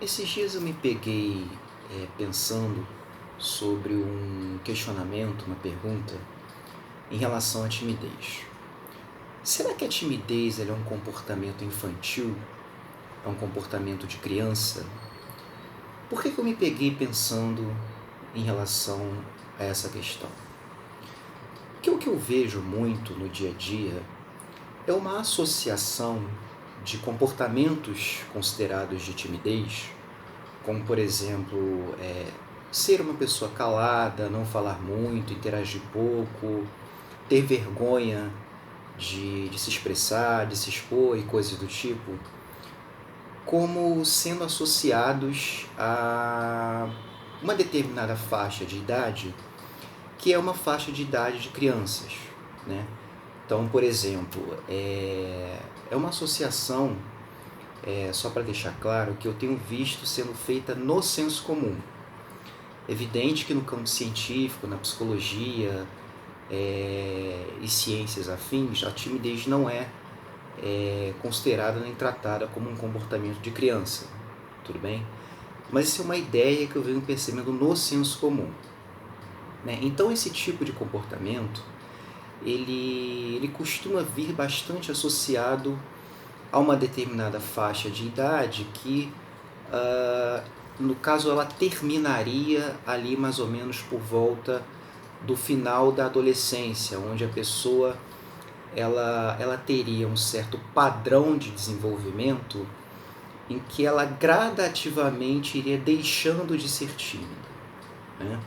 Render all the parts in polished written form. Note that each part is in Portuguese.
Esses dias eu me peguei pensando sobre um questionamento, uma pergunta em relação à timidez. Será que a timidez ela é um comportamento infantil? É um comportamento de criança? Por que eu me peguei pensando em relação a essa questão? Porque o que eu vejo muito no dia a dia é uma associação de comportamentos considerados de timidez, como por exemplo, ser uma pessoa calada, não falar muito, interagir pouco, ter vergonha de se expressar, de se expor e coisas do tipo, como sendo associados a uma determinada faixa de idade, que é uma faixa de idade de crianças, né? Então, por exemplo, é uma associação, só para deixar claro, que eu tenho visto sendo feita no senso comum. Evidente que no campo científico, na psicologia e ciências afins, a timidez não é considerada nem tratada como um comportamento de criança, tudo bem? Mas isso é uma ideia que eu venho percebendo no senso comum, né? Então esse tipo de comportamento, ele costuma vir bastante associado a uma determinada faixa de idade que, no caso, ela terminaria ali mais ou menos por volta do final da adolescência, onde a pessoa ela teria um certo padrão de desenvolvimento em que ela gradativamente iria deixando de ser tímida, né?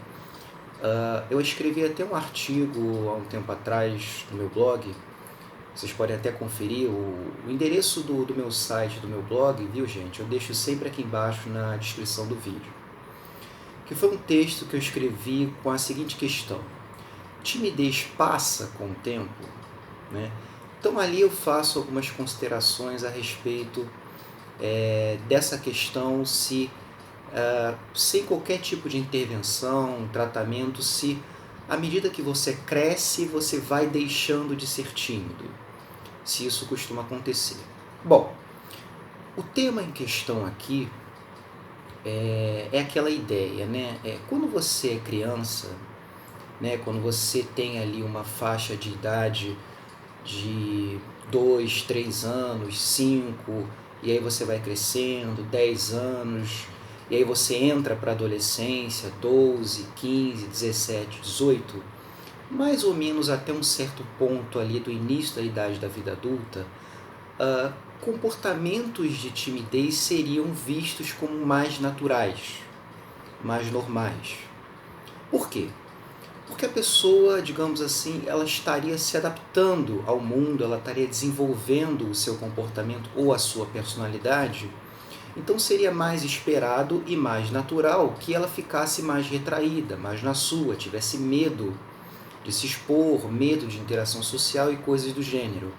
Eu escrevi até um artigo há um tempo atrás no meu blog, vocês podem até conferir o endereço do meu site, do meu blog, viu gente? Eu deixo sempre aqui embaixo na descrição do vídeo. Que foi um texto que eu escrevi com a seguinte questão: timidez passa com o tempo? Né? Então ali eu faço algumas considerações a respeito dessa questão, se sem qualquer tipo de intervenção, tratamento, se à medida que você cresce, você vai deixando de ser tímido, se isso costuma acontecer. Bom, o tema em questão aqui é aquela ideia, né? Quando você é criança, né? Quando você tem ali uma faixa de idade de 2, 3 anos, 5, e aí você vai crescendo, 10 anos, e aí você entra para a adolescência, 12, 15, 17, 18, mais ou menos até um certo ponto ali do início da idade da vida adulta, comportamentos de timidez seriam vistos como mais naturais, mais normais. Por quê? Porque a pessoa, digamos assim, ela estaria se adaptando ao mundo, ela estaria desenvolvendo o seu comportamento ou a sua personalidade, então seria mais esperado e mais natural que ela ficasse mais retraída, mais na sua, tivesse medo de se expor, medo de interação social e coisas do gênero.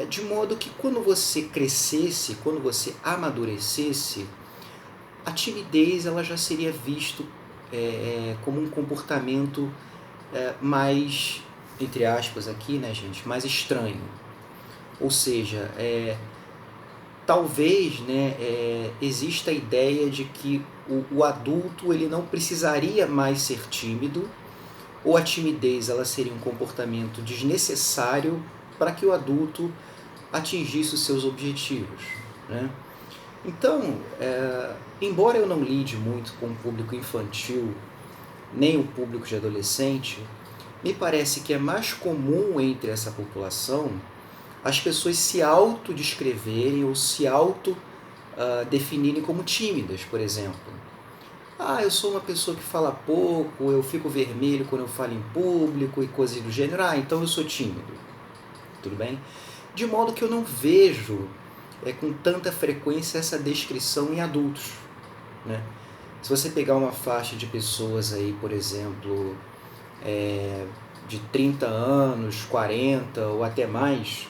De modo que quando você crescesse, quando você amadurecesse, a timidez ela já seria visto como um comportamento mais, entre aspas aqui, né, gente, mais estranho. Ou seja, talvez, né, exista a ideia de que o adulto ele não precisaria mais ser tímido, ou a timidez ela seria um comportamento desnecessário para que o adulto atingisse os seus objetivos, né? Então, embora eu não lide muito com o público infantil, nem o público de adolescente, me parece que é mais comum entre essa população as pessoas se autodescreverem ou se autodefinirem como tímidas, por exemplo. Eu sou uma pessoa que fala pouco, eu fico vermelho quando eu falo em público e coisas do gênero, então eu sou tímido. Tudo bem? De modo que eu não vejo com tanta frequência essa descrição em adultos, né? Se você pegar uma faixa de pessoas aí, por exemplo, de 30 anos, 40 ou até mais,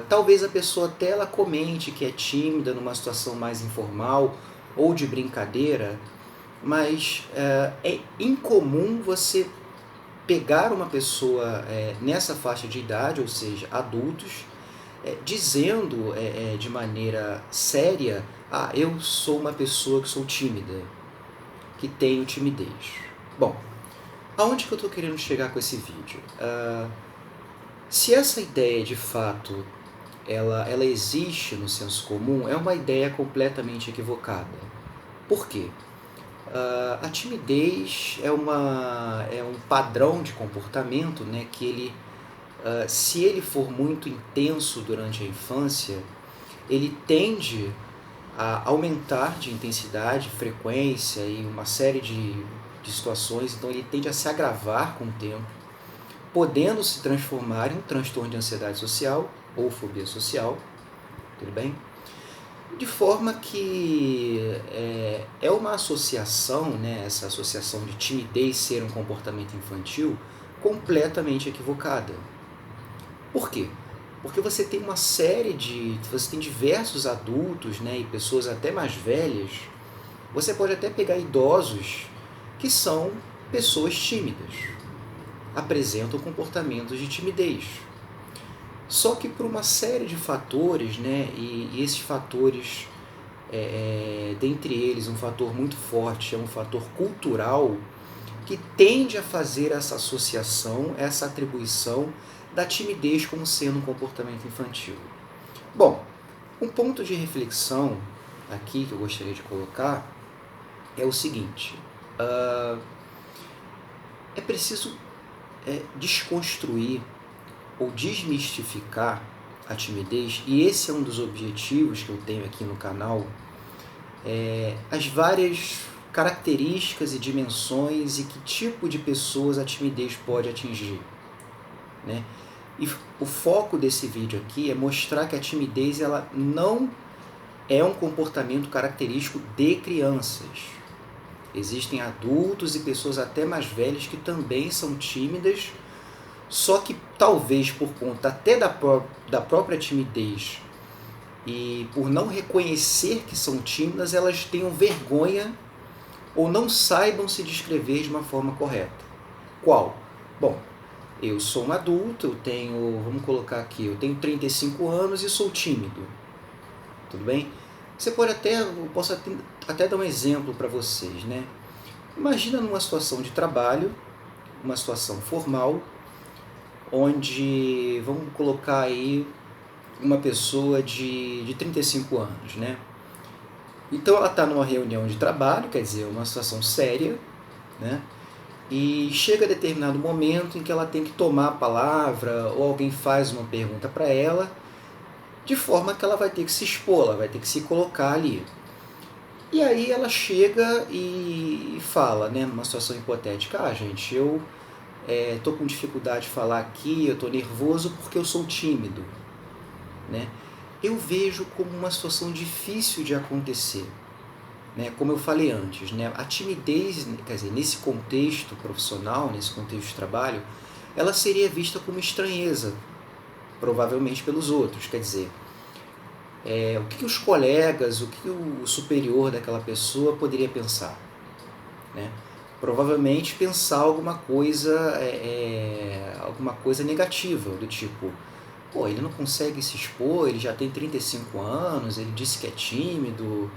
talvez a pessoa até ela comente que é tímida numa situação mais informal ou de brincadeira, mas é incomum você pegar uma pessoa nessa faixa de idade, ou seja, adultos, dizendo de maneira séria, eu sou uma pessoa que sou tímida, que tenho timidez. Bom, aonde que eu estou querendo chegar com esse vídeo? Se essa ideia de fato ela existe no senso comum, é uma ideia completamente equivocada. Por quê? A timidez é um padrão de comportamento, né, que ele, se ele for muito intenso durante a infância, ele tende a aumentar de intensidade, frequência e uma série de situações, então ele tende a se agravar com o tempo, podendo se transformar em um transtorno de ansiedade social ou fobia social, tudo bem? De forma que é uma associação, né, essa associação de timidez ser um comportamento infantil, completamente equivocada. Por quê? Porque você tem você tem diversos adultos, né, e pessoas até mais velhas, você pode até pegar idosos que são pessoas tímidas, apresentam comportamentos de timidez. Só que por uma série de fatores, né, e esses fatores, dentre eles um fator muito forte é um fator cultural, que tende a fazer essa associação, essa atribuição da timidez como sendo um comportamento infantil. Bom, um ponto de reflexão aqui que eu gostaria de colocar é o seguinte: é preciso desconstruir ou desmistificar a timidez, e esse é um dos objetivos que eu tenho aqui no canal, as várias características e dimensões e que tipo de pessoas a timidez pode atingir, né? E o foco desse vídeo aqui é mostrar que a timidez ela não é um comportamento característico de crianças. Existem adultos e pessoas até mais velhas que também são tímidas, só que talvez por conta até da própria timidez e por não reconhecer que são tímidas, elas tenham vergonha ou não saibam se descrever de uma forma correta. Qual? Bom, eu sou um adulto, vamos colocar aqui, eu tenho 35 anos e sou tímido. Tudo bem? Eu posso até dar um exemplo para vocês, né? Imagina numa situação de trabalho, uma situação formal, onde, vamos colocar aí, uma pessoa de 35 anos, né? Então ela está numa reunião de trabalho, quer dizer, uma situação séria, né? E chega a determinado momento em que ela tem que tomar a palavra ou alguém faz uma pergunta para ela, de forma que ela vai ter que se expor, ela vai ter que se colocar ali. E aí ela chega e fala, né, numa situação hipotética, gente, eu estou com dificuldade de falar aqui, eu estou nervoso porque eu sou tímido, né? Eu vejo como uma situação difícil de acontecer, né? Como eu falei antes, né? A timidez, quer dizer, nesse contexto profissional, nesse contexto de trabalho, ela seria vista como estranheza, provavelmente pelos outros, quer dizer, o que os colegas, o que o superior daquela pessoa poderia pensar, né? Provavelmente pensar alguma coisa negativa, do tipo, ele não consegue se expor, ele já tem 35 anos, ele disse que é tímido,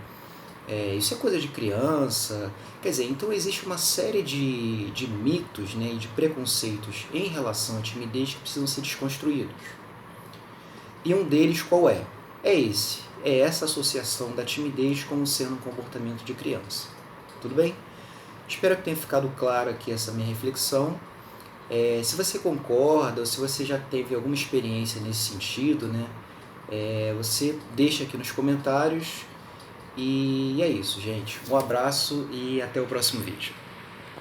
isso é coisa de criança. Quer dizer, então existe uma série de mitos, né, e de preconceitos em relação à timidez que precisam ser desconstruídos. E um deles qual é? É essa associação da timidez como sendo um comportamento de criança. Tudo bem? Espero que tenha ficado claro aqui essa minha reflexão. Se você concorda ou se você já teve alguma experiência nesse sentido, né, você deixa aqui nos comentários. E é isso, gente. Um abraço e até o próximo vídeo.